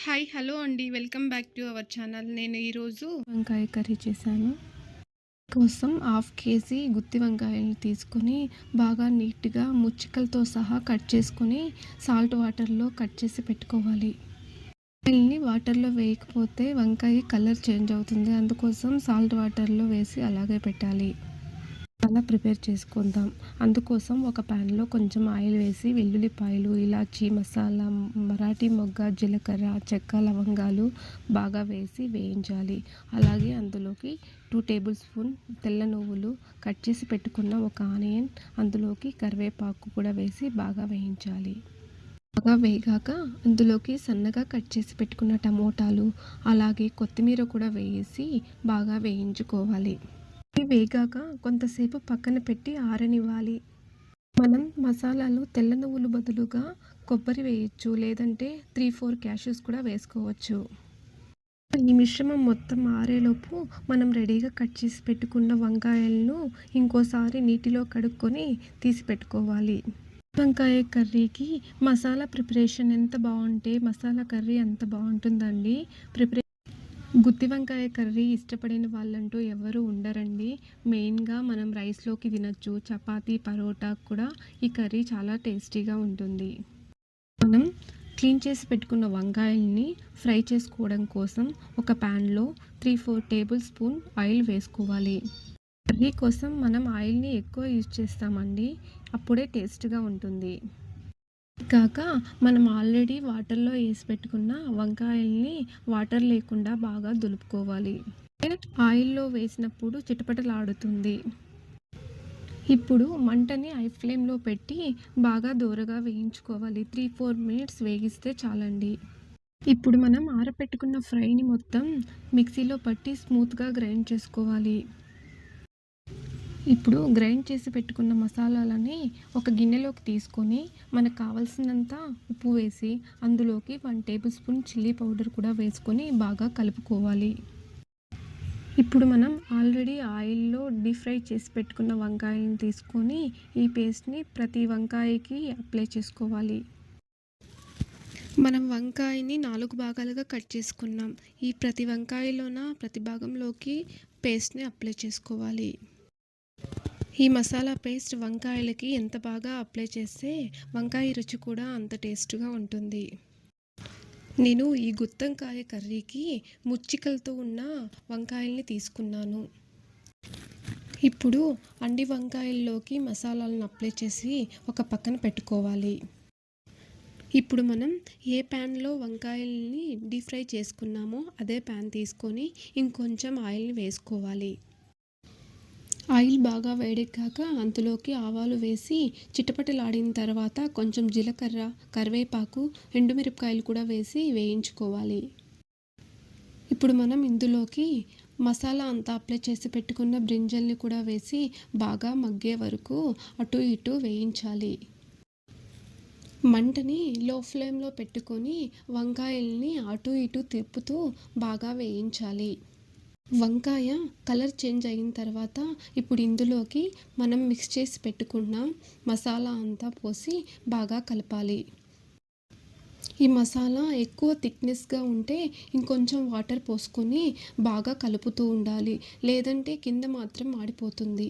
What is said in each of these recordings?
Hi hello అండి, welcome back to our channel. నేను ఈరోజు వంకాయ కర్రీ చేశాను. కోసం హాఫ్ కేజీ గుత్తి వంకాయలు తీసుకొని బాగా నీట్గా ముచ్చికలతో సహా కట్ చేసుకొని సాల్ట్ వాటర్లో కట్ చేసి పెట్టుకోవాలి. వంకాయల్ని వాటర్లో వేయకపోతే వంకాయ కలర్ చేంజ్ అవుతుంది. అందుకోసం సాల్ట్ వాటర్లో వేసి అలాగే పెట్టాలి. అలా ప్రిపేర్ చేసుకుందాం. అందుకోసం ఒక ప్యాన్లో కొంచెం ఆయిల్ వేసి వెల్లుల్లిపాయలు, ఇలాచీ, మసాలా, మరాఠీ మొగ్గ, జీలకర్ర, చెక్క, లవంగాలు బాగా వేసి వేయించాలి. అలాగే అందులోకి 2 టేబుల్ స్పూన్ తెల్ల నువ్వులు, కట్ చేసి పెట్టుకున్న ఒక ఆనియన్, అందులోకి కరివేపాకు కూడా వేసి బాగా వేయించాలి. బాగా వేగాక అందులోకి సన్నగా కట్ చేసి పెట్టుకున్న టమోటాలు, అలాగే కొత్తిమీర కూడా వేసి బాగా వేయించుకోవాలి. వేగాక కొంతసేపు పక్కన పెట్టి ఆరనివ్వాలి. మనం మసాలాలు తెల్ల నువ్వులు బదులుగా కొబ్బరి వేయచ్చు, లేదంటే 3-4 క్యాష్యూస్ కూడా వేసుకోవచ్చు. ఈ మిశ్రమం మొత్తం ఆరేలోపు మనం రెడీగా కట్ చేసి పెట్టుకున్న వంకాయలను ఇంకోసారి నీటిలో కడుక్కొని తీసి పెట్టుకోవాలి. వంకాయ కర్రీకి మసాలా ప్రిపరేషన్ ఎంత బాగుంటే మసాలా కర్రీ అంత బాగుంటుందండి. గుత్తి వంకాయ కర్రీ ఇష్టపడిన వాళ్ళంటూ ఎవరు ఉండరండి. మెయిన్గా మనం రైస్లోకి తినచ్చు, చపాతీ, పరోటా కూడా ఈ కర్రీ చాలా టేస్టీగా ఉంటుంది. మనం క్లీన్ చేసి పెట్టుకున్న వంకాయల్ని ఫ్రై చేసుకోవడం కోసం ఒక ప్యాన్లో 3-4 టేబుల్ స్పూన్ ఆయిల్ వేసుకోవాలి. కర్రీ కోసం మనం ఆయిల్ని ఎక్కువ యూజ్ చేస్తామండి, అప్పుడే టేస్ట్గా ఉంటుంది. కాక మనం ఆల్రెడీ వాటర్లో వేసి పెట్టుకున్న వంకాయల్ని వాటర్ లేకుండా బాగా దులుపుకోవాలి. ఆయిల్లో వేసినప్పుడు చిటపటలాడుతుంది. ఇప్పుడు మంటని హై ఫ్లేమ్లో పెట్టి బాగా దోరగా వేయించుకోవాలి. 3-4 మినిట్స్ వేగిస్తే చాలండి. ఇప్పుడు మనం ఆరబెట్టుకున్న ఫ్రైని మొత్తం మిక్సీలో పట్టి స్మూత్గా గ్రైండ్ చేసుకోవాలి. ఇప్పుడు గ్రైండ్ చేసి పెట్టుకున్న మసాలాలని ఒక గిన్నెలోకి తీసుకొని మనకు కావాల్సినంత ఉప్పు వేసి అందులోకి 1 టేబుల్ స్పూన్ చిల్లీ పౌడర్ కూడా వేసుకొని బాగా కలుపుకోవాలి. ఇప్పుడు మనం ఆల్రెడీ ఆయిల్లో డీప్ ఫ్రై చేసి పెట్టుకున్న వంకాయలను తీసుకొని ఈ పేస్ట్ని ప్రతి వంకాయకి అప్లై చేసుకోవాలి. మనం వంకాయని 4 భాగాలుగా కట్ చేసుకున్నాం. ఈ ప్రతి వంకాయలోన ప్రతి భాగంలోకి పేస్ట్ని అప్లై చేసుకోవాలి. ఈ మసాలా పేస్ట్ వంకాయలకి ఎంత బాగా అప్లై చేస్తే వంకాయ రుచి కూడా అంత టేస్ట్గా ఉంటుంది. నేను ఈ గుత్తొంకాయ కర్రీకి ముచ్చికలతో ఉన్న వంకాయల్ని తీసుకున్నాను. ఇప్పుడు అండి వంకాయల్లోకి మసాలాలను అప్లై చేసి ఒక పక్కన పెట్టుకోవాలి. ఇప్పుడు మనం ఏ ప్యాన్లో వంకాయల్ని డీప్ ఫ్రై చేసుకున్నామో అదే ప్యాన్ తీసుకొని ఇంకొంచెం ఆయిల్ని వేసుకోవాలి. ఆయిల్ బాగా వేడెక్కాక అందులోకి ఆవాలు వేసి చిటపటలాడిన తర్వాత కొంచెం జీలకర్ర, కరివేపాకు, ఎండుమిరపకాయలు కూడా వేసి వేయించుకోవాలి. ఇప్పుడు మనం ఇందులోకి మసాలా అంతా అప్లై చేసి పెట్టుకున్న బ్రింజల్ని కూడా వేసి బాగా మగ్గే వరకు అటు ఇటు వేయించాలి. మంటని లో ఫ్లేమ్లో పెట్టుకొని వంకాయల్ని అటు ఇటు తిప్పుతూ బాగా వేయించాలి. వంకాయ కలర్ చేంజ్ అయిన తర్వాత ఇప్పుడు ఇందులోకి మనం మిక్స్ చేసి పెట్టుకున్న మసాలా అంతా పోసి బాగా కలపాలి. ఈ మసాలా ఎక్కువ థిక్నెస్గా ఉంటే ఇంకొంచెం వాటర్ పోసుకొని బాగా కలుపుతూ ఉండాలి, లేదంటే కింద మాత్రం మాడిపోతుంది.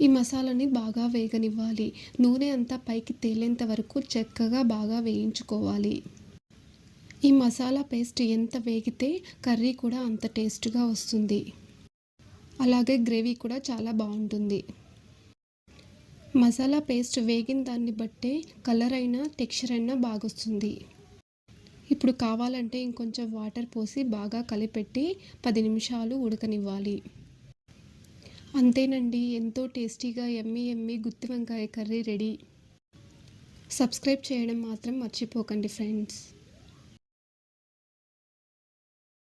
ఈ మసాలాని బాగా వేగనివ్వాలి. నూనె అంతా పైకి తేలేంత వరకు చక్కగా బాగా వేయించుకోవాలి. ఈ మసాలా పేస్ట్ ఎంత వేగితే కర్రీ కూడా అంత టేస్ట్గా వస్తుంది. అలాగే గ్రేవీ కూడా చాలా బాగుంటుంది. మసాలా పేస్ట్ వేగిన దాన్ని బట్టే కలర్ అయినా టెక్స్చర్ అయినా బాగొస్తుంది. ఇప్పుడు కావాలంటే ఇంకొంచెం వాటర్ పోసి బాగా కలిపెట్టి 10 నిమిషాలు ఉడకనివ్వాలి. అంతేనండి, ఎంతో టేస్టీగా యమ్మీ గుత్తి వంకాయ కర్రీ రెడీ. సబ్స్క్రైబ్ చేయడం మాత్రం మర్చిపోకండి ఫ్రెండ్స్.